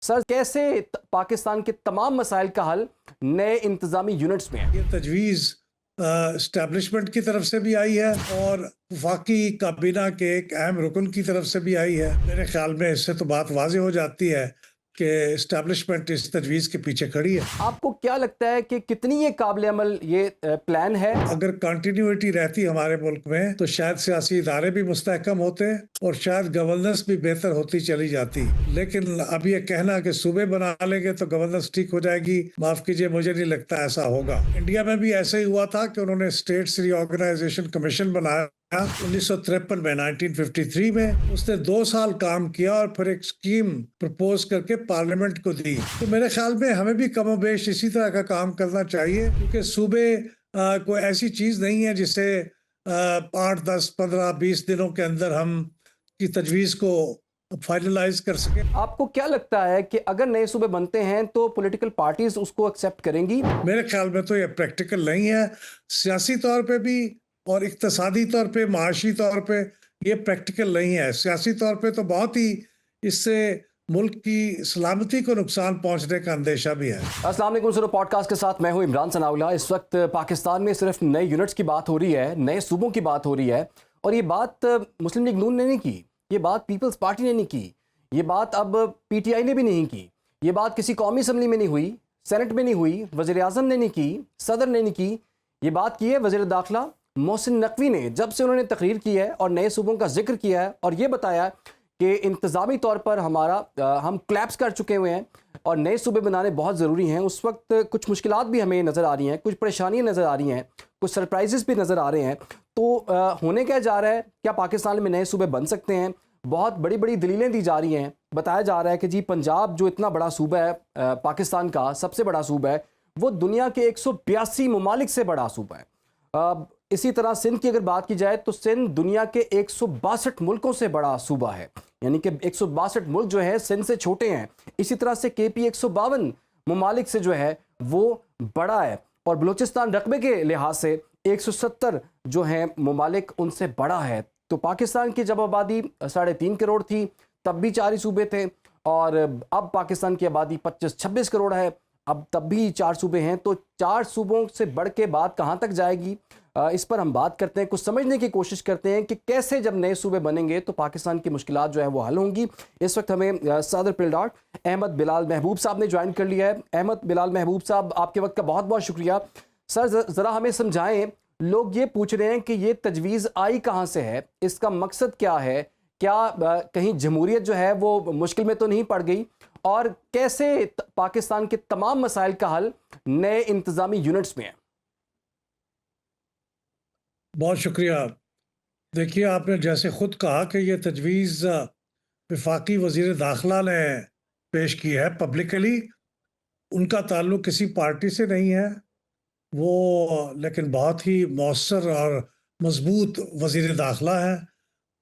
سر کیسے پاکستان کے تمام مسائل کا حل نئے انتظامی یونٹس میں ہے؟ یہ تجویز اسٹیبلشمنٹ کی طرف سے بھی آئی ہے اور وفاقی کابینہ کے ایک اہم رکن کی طرف سے بھی آئی ہے۔ میرے خیال میں اس سے تو بات واضح ہو جاتی ہے کہ اسٹیبلشمنٹ اس تجویز کے پیچھے کھڑی ہے۔ آپ کو کیا لگتا ہے کہ کتنی یہ قابل عمل یہ پلان ہے؟ اگر کنٹینیوٹی رہتی ہمارے ملک میں تو شاید سیاسی ادارے بھی مستحکم ہوتے اور شاید گورننس بھی بہتر ہوتی چلی جاتی، لیکن اب یہ کہنا کہ صوبے بنا لیں گے تو گورننس ٹھیک ہو جائے گی، معاف کیجئے، مجھے نہیں لگتا ایسا ہوگا۔ انڈیا میں بھی ایسا ہی ہوا تھا کہ انہوں نے اسٹیٹس ری آرگنائزیشن کمیشن بنایا 1953 میں، 1953 میں اس نے 2 سال کام کیا اور پھر ایک سکیم پرپوز کر کے پارلیمنٹ کو دی۔ تو میرے خیال میں ہمیں بھی کم و بیش اسی طرح کا کام کرنا چاہیے، کیونکہ صوبے کوئی ایسی چیز نہیں ہے جسے 8، 10، 15، 20 دنوں کے اندر ہم کی تجویز کو فائنلائز کر سکیں۔ آپ کو کیا لگتا ہے کہ اگر نئے صوبے بنتے ہیں تو پولیٹیکل پارٹیز اس کو ایکسیپٹ کریں گی؟ میرے خیال میں تو یہ پریکٹیکل نہیں ہے، سیاسی طور پہ بھی اور اقتصادی طور پہ، معاشی طور پہ یہ پریکٹیکل نہیں ہے۔ سیاسی طور پہ تو بہت ہی اس سے ملک کی سلامتی کو نقصان پہنچنے کا اندیشہ بھی ہے۔ السلام علیکم سنو پوڈ کاسٹ کے ساتھ میں ہوں عمران ثناءاللہ۔ اس وقت پاکستان میں صرف نئے یونٹس کی بات ہو رہی ہے، نئے صوبوں کی بات ہو رہی ہے، اور یہ بات مسلم لیگ نون نے نہیں کی، یہ بات پیپلز پارٹی نے نہیں کی، یہ بات اب پی ٹی آئی نے بھی نہیں کی، یہ بات کسی قومی اسمبلی میں نہیں ہوئی، سینٹ میں نہیں ہوئی، وزیر اعظم نے نہیں کی، صدر نے نہیں کی، یہ بات کی ہے وزیر داخلہ محسن نقوی نے جب سے انہوں نے تقریر کی ہے اور نئے صوبوں کا ذکر کیا ہے اور یہ بتایا کہ انتظامی طور پر ہم کلیپس کر چکے ہوئے ہیں اور نئے صوبے بنانے بہت ضروری ہیں۔ اس وقت کچھ مشکلات بھی ہمیں نظر آ رہی ہیں، کچھ پریشانیاں نظر آ رہی ہیں، کچھ سرپرائزز بھی نظر آ رہے ہیں۔ تو ہونے کیا جا رہا ہے؟ کیا پاکستان میں نئے صوبے بن سکتے ہیں؟ بہت بڑی بڑی دلیلیں دی جا رہی ہیں، بتایا جا رہا ہے کہ جی پنجاب جو اتنا بڑا صوبہ ہے، پاکستان کا سب سے بڑا صوبہ ہے، وہ دنیا کے 182 ممالک سے بڑا صوبہ ہے۔ اسی طرح سندھ کی اگر بات کی جائے تو سندھ دنیا کے 162 ملکوں سے بڑا صوبہ ہے، یعنی کہ 162 ملک جو ہے سندھ سے چھوٹے ہیں۔ اسی طرح سے کے پی 152 ممالک سے جو ہے وہ بڑا ہے، اور بلوچستان رقبے کے لحاظ سے 170 جو ہیں ممالک ان سے بڑا ہے۔ تو پاکستان کی جب آبادی 3.5 کروڑ تھی تب بھی 4 صوبے تھے، اور اب پاکستان کی آبادی 25-26 کروڑ ہے، اب تب بھی 4 صوبے ہیں۔ تو 4 صوبوں سے بڑھ کے بات کہاں تک جائے گی؟ اس پر ہم بات کرتے ہیں، کچھ سمجھنے کی کوشش کرتے ہیں کہ کیسے جب نئے صوبے بنیں گے تو پاکستان کی مشکلات جو ہے وہ حل ہوں گی۔ اس وقت ہمیں صدر پلڈاٹ احمد بلال محبوب صاحب نے جوائن کر لیا ہے۔ احمد بلال محبوب صاحب، آپ کے وقت کا بہت بہت شکریہ۔ سر ذرا ہمیں سمجھائیں، لوگ یہ پوچھ رہے ہیں کہ یہ تجویز آئی کہاں سے ہے، اس کا مقصد کیا ہے، کیا کہیں جمہوریت جو ہے وہ مشکل میں تو نہیں پڑ گئی، اور کیسے پاکستان کے تمام مسائل کا حل نئے انتظامی یونٹس میں ہے؟ بہت شکریہ۔ دیکھیے، آپ نے جیسے خود کہا کہ یہ تجویز وفاقی وزیر داخلہ نے پیش کی ہے پبلکلی، ان کا تعلق کسی پارٹی سے نہیں ہے، وہ لیکن بہت ہی مؤثر اور مضبوط وزیر داخلہ ہے،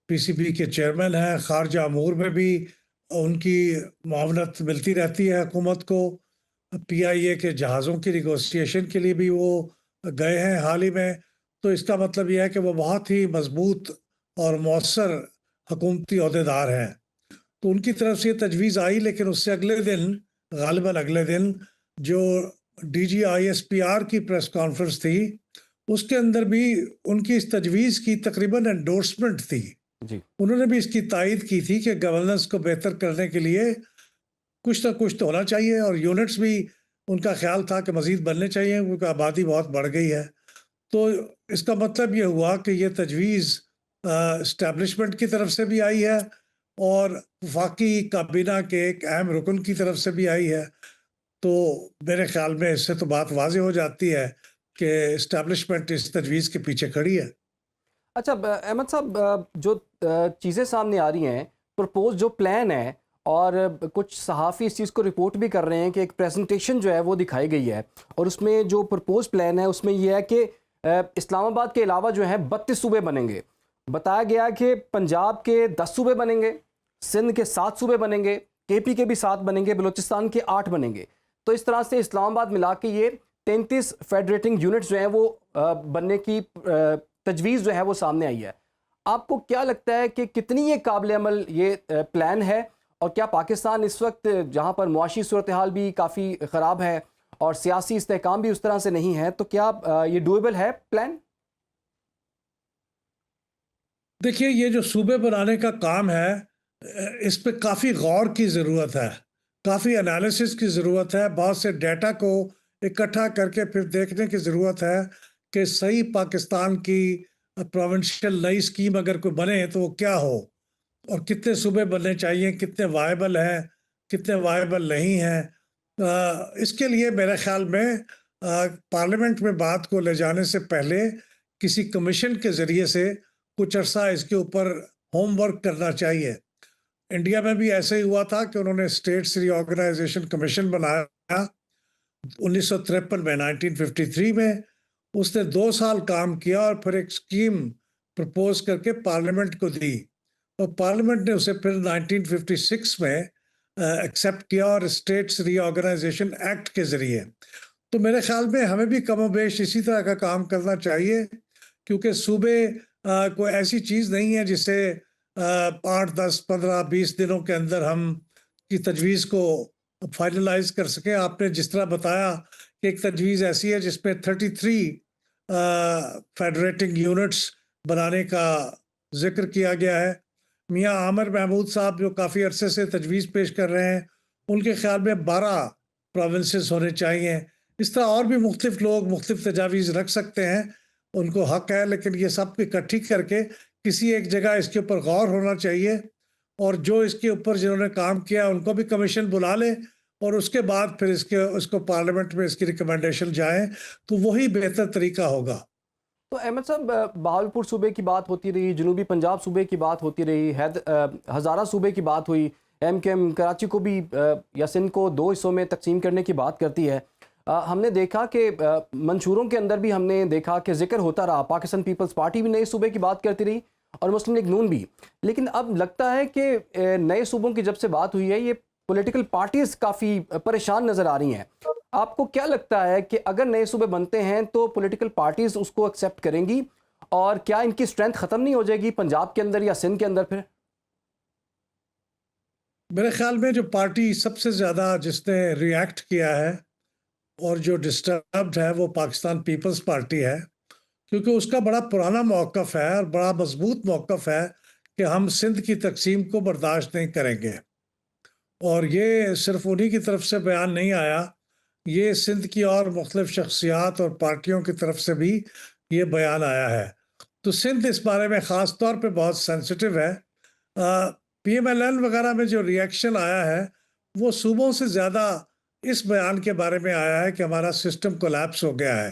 پی سی بی کے چیئرمین ہیں، خارجہ امور میں بھی ان کی معاونت ملتی رہتی ہے حکومت کو، پی آئی اے کے جہازوں کی نیگوسیشن کے لیے بھی وہ گئے ہیں حال ہی میں۔ تو اس کا مطلب یہ ہے کہ وہ بہت ہی مضبوط اور مؤثر حکومتی عہدیدار ہیں۔ تو ان کی طرف سے یہ تجویز آئی، لیکن اس سے اگلے دن، غالباً اگلے دن، جو D G I S P R کی پریس کانفرنس تھی، اس کے اندر بھی ان کی اس تجویز کی تقریباً انڈورسمنٹ تھی۔ جی، انہوں نے بھی اس کی تائید کی تھی کہ گورننس کو بہتر کرنے کے لیے کچھ نہ کچھ تو ہونا چاہیے، اور یونٹس بھی ان کا خیال تھا کہ مزید بننے چاہیے کیونکہ آبادی بہت بڑھ گئی ہے۔ تو اس کا مطلب یہ ہوا کہ یہ تجویز اسٹیبلشمنٹ کی طرف سے بھی آئی ہے اور وفاقی کابینہ کے ایک اہم رکن کی طرف سے بھی آئی ہے۔ تو میرے خیال میں اس سے تو بات واضح ہو جاتی ہے کہ اسٹیبلشمنٹ اس تجویز کے پیچھے کھڑی ہے۔ اچھا احمد صاحب، جو چیزیں سامنے آ رہی ہیں، پرپوز جو پلان ہے، اور کچھ صحافی اس چیز کو رپورٹ بھی کر رہے ہیں کہ ایک پریزنٹیشن جو ہے وہ دکھائی گئی ہے، اور اس میں جو پرپوز پلان ہے اس میں یہ ہے کہ اسلام آباد کے علاوہ جو ہیں 32 صوبے بنیں گے۔ بتایا گیا کہ پنجاب کے 10 صوبے بنیں گے، سندھ کے 7 صوبے بنیں گے، کے پی کے بھی 7 بنیں گے، بلوچستان کے 8 بنیں گے۔ تو اس طرح سے اسلام آباد ملا کے یہ 33 فیڈریٹنگ یونٹس جو ہیں وہ بننے کی تجویز جو ہے وہ سامنے آئی ہے۔ آپ کو کیا لگتا ہے کہ کتنی یہ قابل عمل یہ پلان ہے، اور کیا پاکستان اس وقت جہاں پر معاشی صورتحال بھی کافی خراب ہے اور سیاسی استحکام بھی اس طرح سے نہیں ہے، تو کیا یہ ڈویبل ہے پلان؟ دیکھیے یہ جو صوبے بنانے کا کام ہے اس پہ کافی غور کی ضرورت ہے، کافی انالیسس کی ضرورت ہے، بہت سے ڈیٹا کو اکٹھا کر کے پھر دیکھنے کی ضرورت ہے کہ صحیح پاکستان کی پروونشل نئی اسکیم اگر کوئی بنے تو وہ کیا ہو، اور کتنے صوبے بننے چاہیے، کتنے وائبل ہیں، کتنے وائبل نہیں ہیں۔ اس کے لیے میرے خیال میں پارلیمنٹ میں بات کو لے جانے سے پہلے کسی کمیشن کے ذریعے سے کچھ عرصہ اس کے اوپر ہوم ورک کرنا چاہیے۔ انڈیا میں بھی ایسے ہی ہوا تھا کہ انہوں نے اسٹیٹس ری آرگنائزیشن کمیشن بنایا 1953 میں، 1953 میں۔ اس نے 2 سال کام کیا اور پھر ایک اسکیم پرپوز کر کے پارلیمنٹ کو دی، اور پارلیمنٹ نے اسے پھر 1956 میں ایکسیپٹ کیا، اور اسٹیٹس ری آرگنائزیشن ایکٹ کے ذریعے۔ تو میرے خیال میں ہمیں بھی کم و بیش اسی طرح کا کام کرنا چاہیے، کیونکہ صوبے کوئی ایسی چیز نہیں ہے جسے 8، 10، 15، 20 دنوں کے اندر ہم کی تجویز کو فائنلائز کر سکیں۔ آپ نے جس طرح بتایا کہ ایک تجویز ایسی ہے جس میں 33 فیڈریٹنگ یونٹس بنانے کا ذکر کیا گیا ہے۔ میاں عامر محمود صاحب جو کافی عرصے سے تجویز پیش کر رہے ہیں، ان کے خیال میں 12 پروونسز ہونے چاہیے۔ اس طرح اور بھی مختلف لوگ مختلف تجاویز رکھ سکتے ہیں، ان کو حق ہے، لیکن یہ سب اکٹھی کر کے کسی ایک جگہ اس کے اوپر غور ہونا چاہیے، اور جو اس کے اوپر جنہوں نے کام کیا ان کو بھی کمیشن بلا لے، اور اس کے بعد پھر اس کو پارلیمنٹ میں اس کی ریکمنڈیشن جائیں، تو وہی بہتر طریقہ ہوگا۔ تو احمد صاحب، بہاولپور صوبے کی بات ہوتی رہی، جنوبی پنجاب صوبے کی بات ہوتی رہی، ہزارہ صوبے کی بات ہوئی، ایم کیو ایم کراچی کو بھی یا سندھ کو 2 حصوں میں تقسیم کرنے کی بات کرتی ہے۔ ہم نے دیکھا کہ منشوروں کے اندر بھی ہم نے دیکھا کہ ذکر ہوتا رہا، پاکستان پیپلز پارٹی بھی نئے صوبے کی بات کرتی رہی اور مسلم لیگ نون بھی، لیکن اب لگتا ہے کہ نئے صوبوں کی جب سے بات ہوئی ہے، یہ پولیٹیکل پارٹیز کافی پریشان نظر آ رہی ہیں۔ آپ کو کیا لگتا ہے کہ اگر نئے صوبے بنتے ہیں تو پولیٹیکل پارٹیز اس کو ایکسیپٹ کریں گی، اور کیا ان کی اسٹرینتھ ختم نہیں ہو جائے گی پنجاب کے اندر یا سندھ کے اندر پھر؟ میرے خیال میں جو پارٹی سب سے زیادہ جس نے ری ایکٹ کیا ہے اور جو ڈسٹربڈ ہے وہ پاکستان پیپلز پارٹی ہے، کیونکہ اس کا بڑا پرانا موقف ہے اور بڑا مضبوط موقف ہے کہ ہم سندھ کی تقسیم کو برداشت نہیں کریں گے، اور یہ صرف انہی کی طرف سے بیان نہیں آیا، یہ سندھ کی اور مختلف شخصیات اور پارٹیوں کی طرف سے بھی یہ بیان آیا ہے۔ تو سندھ اس بارے میں خاص طور پہ بہت سینسٹیو ہے۔ پی ایم ایل این وغیرہ میں جو ری ایکشن آیا ہے وہ صوبوں سے زیادہ اس بیان کے بارے میں آیا ہے کہ ہمارا سسٹم کولیپس ہو گیا ہے،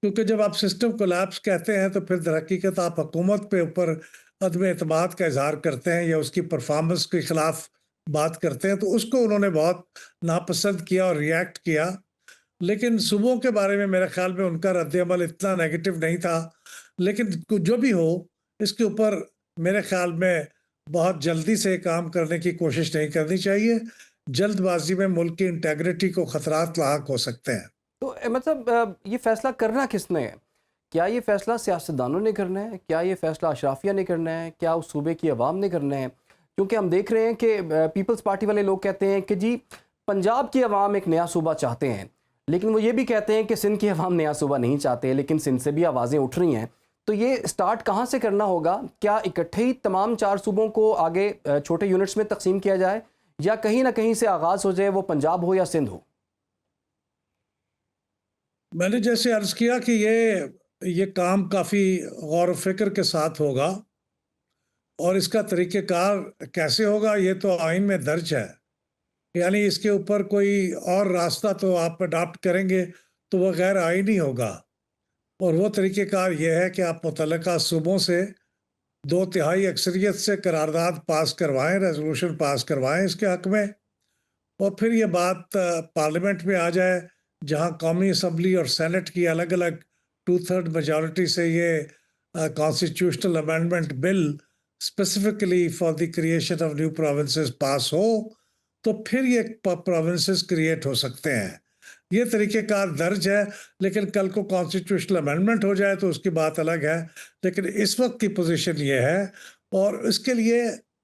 کیونکہ جب آپ سسٹم کولیپس کہتے ہیں تو پھر در حقیقت آپ حکومت پہ اوپر عدم اعتماد کا اظہار کرتے ہیں یا اس کی پرفارمنس کے خلاف بات کرتے ہیں، تو اس کو انہوں نے بہت ناپسند کیا اور ری ایکٹ کیا۔ لیکن صوبوں کے بارے میں میرے خیال میں ان کا رد عمل اتنا نیگیٹو نہیں تھا، لیکن جو بھی ہو اس کے اوپر میرے خیال میں بہت جلدی سے کام کرنے کی کوشش نہیں کرنی چاہیے، جلد بازی میں ملک کی انٹیگریٹی کو خطرات لاحق ہو سکتے ہیں۔ تو مطلب یہ فیصلہ کرنا کس نے ہے؟ کیا یہ فیصلہ سیاستدانوں نے کرنا ہے؟ کیا یہ فیصلہ اشرافیہ نے کرنا ہے؟ کیا اس صوبے کی عوام نے کرنا ہے؟ کیونکہ ہم دیکھ رہے ہیں کہ پیپلز پارٹی والے لوگ کہتے ہیں کہ جی پنجاب کی عوام ایک نیا صوبہ چاہتے ہیں، لیکن وہ یہ بھی کہتے ہیں کہ سندھ کی عوام نیا صوبہ نہیں چاہتے، لیکن سندھ سے بھی آوازیں اٹھ رہی ہیں۔ تو یہ سٹارٹ کہاں سے کرنا ہوگا؟ کیا اکٹھے ہی تمام 4 صوبوں کو آگے چھوٹے یونٹس میں تقسیم کیا جائے، یا کہیں نہ کہیں سے آغاز ہو جائے، وہ پنجاب ہو یا سندھ ہو؟ میں نے جیسے عرض کیا کہ یہ کام کافی غور و فکر کے ساتھ ہوگا، اور اس کا طریقہ کار کیسے ہوگا یہ تو آئین میں درج ہے، یعنی اس کے اوپر کوئی اور راستہ تو آپ اڈاپٹ کریں گے تو وہ غیر آئینی ہوگا، اور وہ طریقہ کار یہ ہے کہ آپ متعلقہ صوبوں سے 2/3 اکثریت سے قرارداد پاس کروائیں، ریزولوشن پاس کروائیں اس کے حق میں، اور پھر یہ بات پارلیمنٹ میں آ جائے، جہاں قومی اسمبلی اور سینٹ کی الگ الگ 2/3 میجورٹی سے یہ constitutional amendment bill specifically for the creation of new provinces pass ہو، تو پھر یہ پروونسز کریٹ ہو سکتے ہیں۔ یہ طریقہ کار درج ہے، لیکن کل کو کانسٹیٹیوشنل امینڈمنٹ ہو جائے تو اس کی بات الگ ہے، لیکن اس وقت کی پوزیشن یہ ہے، اور اس کے لیے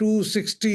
260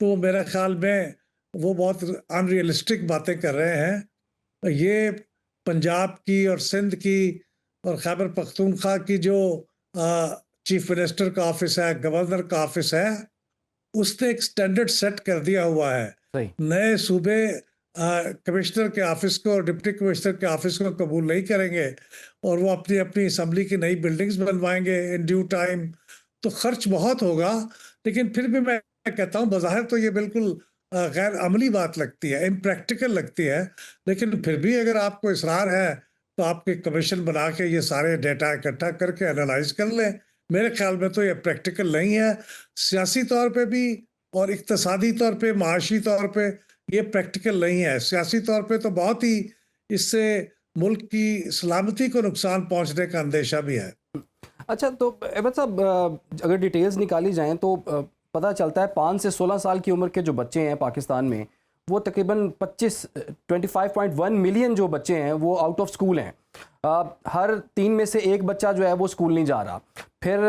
تو میرے خیال میں وہ بہت انریلسٹک باتیں کر رہے ہیں. یہ پنجاب کی اور سندھ کی اور خیبر پختونخوا کی جو چیف منسٹر کا آفس ہے، گورنر کا آفس ہے، اس نے ایک سٹینڈرڈ سیٹ کر دیا ہوا ہے. صحیح. نئے صوبے کمشنر کے آفس کو اور ڈپٹی کمشنر کے آفس کو قبول نہیں کریں گے اور وہ اپنی اپنی اسمبلی کی نئی بلڈنگز بنوائیں گے ان ڈیو ٹائم. تو خرچ بہت ہوگا، لیکن پھر بھی میں کہتا ہوں بظاہر تو یہ بالکل غیر عملی بات لگتی ہے، امپریکٹیکل لگتی ہے، لیکن پھر بھی اگر آپ کو اصرار ہے تو آپ کے کمیشن بنا کے یہ سارے ڈیٹا اکٹھا کر کے انالائز کر لیں. میرے خیال میں تو یہ پریکٹیکل نہیں ہے. سیاسی طور پہ بھی اور اقتصادی طور پہ، معاشی طور پہ یہ پریکٹیکل نہیں ہے. سیاسی طور پہ تو بہت ہی اس سے ملک کی سلامتی کو نقصان پہنچنے کا اندیشہ بھی ہے. اچھا، تو احمد صاحب اگر ڈیٹیلز نکالی جائیں تو پتہ چلتا ہے 5 سے 16 سال کی عمر کے جو بچے ہیں پاکستان میں، وہ تقریباً 25.1 ملین جو بچے ہیں وہ آؤٹ آف سکول ہیں. ہر 3 میں سے 1 بچہ جو ہے وہ سکول نہیں جا رہا. پھر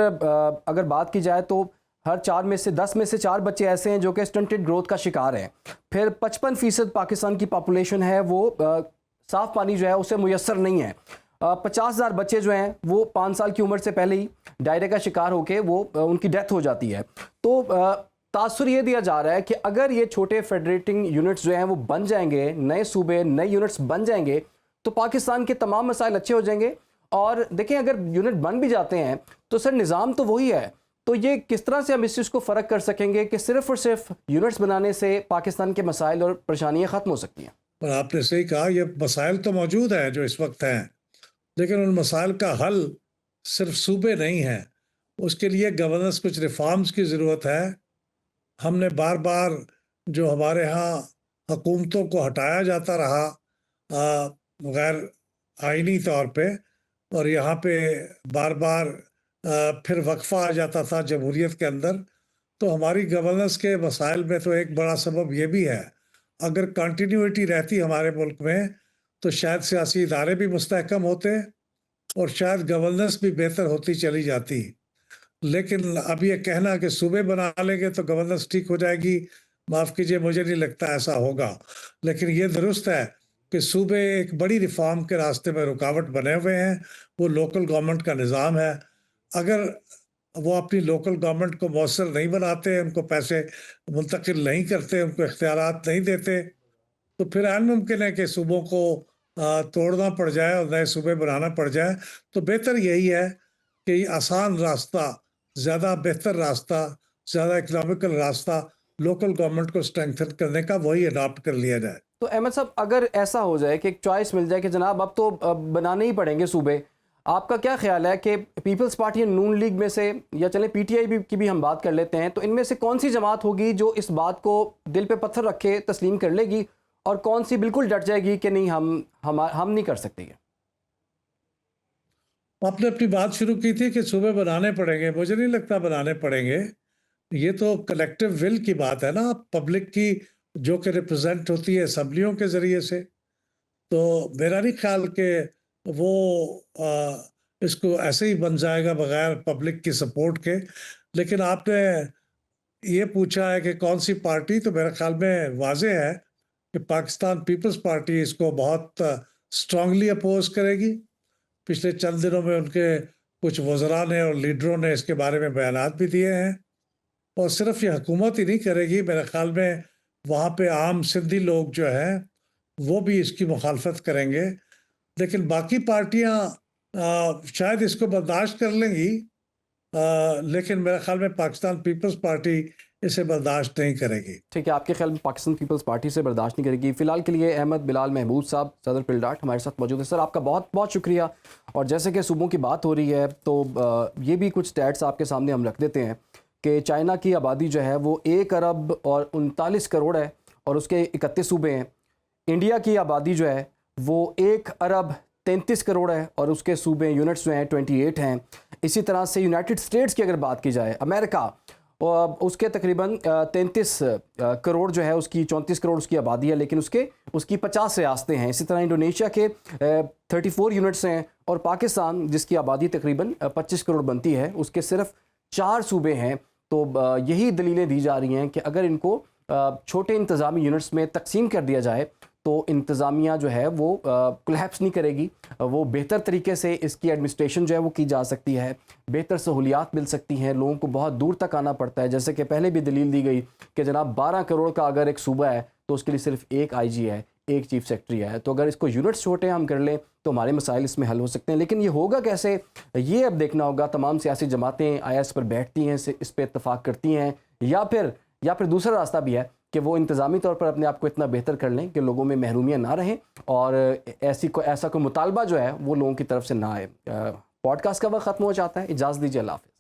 اگر بات کی جائے تو ہر 10 میں سے 4 بچے ایسے ہیں جو کہ سٹنٹڈ گروتھ کا شکار ہیں. پھر 55% پاکستان کی پاپولیشن ہے وہ صاف پانی جو ہے اسے میسر نہیں ہے. 50,000 بچے جو ہیں وہ 5 سال کی عمر سے پہلے ہی ڈائریا کا شکار ہو کے وہ ان کی ڈیتھ ہو جاتی ہے. تو تاثر یہ دیا جا رہا ہے کہ اگر یہ چھوٹے فیڈریٹنگ یونٹس جو ہیں وہ بن جائیں گے، نئے صوبے نئے یونٹس بن جائیں گے، تو پاکستان کے تمام مسائل اچھے ہو جائیں گے. اور دیکھیں اگر یونٹ بن بھی جاتے ہیں تو سر نظام تو وہی ہے. تو یہ کس طرح سے ہم اس چیز کو فرق کر سکیں گے کہ صرف اور صرف یونٹس بنانے سے پاکستان کے مسائل اور پریشانیاں ختم ہو سکتی ہیں؟ اور آپ نے صحیح کہا، یہ مسائل تو موجود ہیں جو اس وقت ہیں، لیکن ان مسائل کا حل صرف صوبے نہیں ہیں. اس کے لیے گورننس کچھ ریفارمز کی ضرورت ہے. ہم نے بار بار جو ہمارے ہاں حکومتوں کو ہٹایا جاتا رہا غیر آئینی طور پہ، اور یہاں پہ بار بار پھر وقفہ آ جاتا تھا جمہوریت کے اندر، تو ہماری گورننس کے مسائل میں تو ایک بڑا سبب یہ بھی ہے. اگر کنٹینیوٹی رہتی ہمارے ملک میں تو شاید سیاسی ادارے بھی مستحکم ہوتے اور شاید گورننس بھی بہتر ہوتی چلی جاتی. لیکن اب یہ کہنا کہ صوبے بنا لیں گے تو گورننس ٹھیک ہو جائے گی، معاف کیجئے، مجھے نہیں لگتا ایسا ہوگا. لیکن یہ درست ہے کہ صوبے ایک بڑی ریفارم کے راستے میں رکاوٹ بنے ہوئے ہیں. وہ لوکل گورنمنٹ کا نظام ہے. اگر وہ اپنی لوکل گورنمنٹ کو مؤثر نہیں بناتے، ان کو پیسے منتقل نہیں کرتے، ان کو اختیارات نہیں دیتے، تو پھر عین ممکن ہے کہ صوبوں کو توڑنا پڑ جائے اور نئے صوبے بنانا پڑ جائے. تو بہتر یہی ہے کہ یہ آسان راستہ، زیادہ بہتر راستہ، زیادہ اکنامیکل راستہ لوکل گورنمنٹ کو اسٹرینتھن کرنے کا وہی اڈاپٹ کر لیا جائے. تو احمد صاحب اگر ایسا ہو جائے کہ ایک چوائس مل جائے کہ جناب اب تو بنانے ہی پڑیں گے صوبے، آپ کا کیا خیال ہے کہ پیپلز پارٹی نون لیگ میں سے، یا چلیں پی ٹی آئی کی بھی ہم بات کر لیتے ہیں، تو ان میں سے کون سی جماعت ہوگی جو اس بات کو دل پہ پتھر رکھے تسلیم کر لے گی، اور کون سی بالکل ڈٹ جائے گی کہ نہیں ہم نہیں کر سکتے؟ یہ آپ نے اپنی بات شروع کی تھی کہ صوبے بنانے پڑیں گے. مجھے نہیں لگتا بنانے پڑیں گے. یہ تو کلیکٹیو ول کی بات ہے نا، پبلک کی، جو کہ ریپرزینٹ ہوتی ہے اسمبلیوں کے ذریعے سے. تو میرا نہیں خیال کہ وہ اس کو ایسے ہی بن جائے گا بغیر پبلک کی سپورٹ کے. لیکن آپ نے یہ پوچھا ہے کہ کون سی پارٹی، تو میرے خیال میں واضح ہے کہ پاکستان پیپلز پارٹی اس کو بہت اسٹرانگلی اپوز کرے گی. پچھلے چند دنوں میں ان کے کچھ وزراء نے اور لیڈروں نے اس کے بارے میں بیانات بھی دیے ہیں. اور صرف یہ حکومت ہی نہیں کرے گی، میرے خیال میں وہاں پہ عام سندھی لوگ جو ہیں وہ بھی اس کی مخالفت کریں گے. لیکن باقی پارٹیاں شاید اس کو برداشت کر لیں گی، لیکن میرے خیال میں پاکستان پیپلز پارٹی اسے برداشت نہیں کرے گی. ٹھیک ہے، آپ کے خیال میں پاکستان پیپلز پارٹی سے برداشت نہیں کرے گی. فی الحال کے لیے احمد بلال محمود صاحب، صدر پلڈاٹ، ہمارے ساتھ موجود ہیں. سر آپ کا بہت بہت شکریہ. اور جیسے کہ صوبوں کی بات ہو رہی ہے تو یہ بھی کچھ سٹیٹس آپ کے سامنے ہم رکھ دیتے ہیں کہ چائنا کی آبادی جو ہے وہ 1 ارب اور 39 کروڑ ہے اور اس کے 31 صوبے ہیں. انڈیا کی آبادی جو ہے وہ 1 ارب 33 کروڑ ہے اور اس کے صوبے یونٹس جو ہیں 28 ہیں. اسی طرح سے یونائٹڈ اسٹیٹس کی اگر بات کی جائے، امریکہ، اس کے تقریباً 33 کروڑ جو ہے، اس کی 34 کروڑ اس کی آبادی ہے، لیکن اس کی 50 ریاستیں ہیں. اسی طرح انڈونیشیا کے 34 یونٹس ہیں، اور پاکستان جس کی آبادی تقریباً 25 کروڑ بنتی ہے، اس کے صرف 4 صوبے ہیں. تو یہی دلیلیں دی جا رہی ہیں کہ اگر ان کو چھوٹے انتظامی یونٹس میں تقسیم کر دیا جائے تو انتظامیہ جو ہے وہ کولیپس نہیں کرے گی، وہ بہتر طریقے سے اس کی ایڈمنسٹریشن جو ہے وہ کی جا سکتی ہے، بہتر سہولیات مل سکتی ہیں، لوگوں کو بہت دور تک آنا پڑتا ہے، جیسے کہ پہلے بھی دلیل دی گئی کہ جناب 12 کروڑ کا اگر ایک صوبہ ہے تو اس کے لیے صرف ایک آئی جی ہے، ایک چیف سیکرٹری ہے، تو اگر اس کو یونٹس چھوٹے ہم کر لیں تو ہمارے مسائل اس میں حل ہو سکتے ہیں. لیکن یہ ہوگا کیسے، یہ اب دیکھنا ہوگا. تمام سیاسی جماعتیں آیا اس پر بیٹھتی ہیں، اس پہ اتفاق کرتی ہیں، یا پھر دوسرا راستہ بھی ہے کہ وہ انتظامی طور پر اپنے آپ کو اتنا بہتر کر لیں کہ لوگوں میں محرومیاں نہ رہیں اور ایسا کوئی مطالبہ جو ہے وہ لوگوں کی طرف سے نہ آئے. پوڈ کاسٹ کا وقت ختم ہو جاتا ہے، اجازت دیجیے، اللہ حافظ.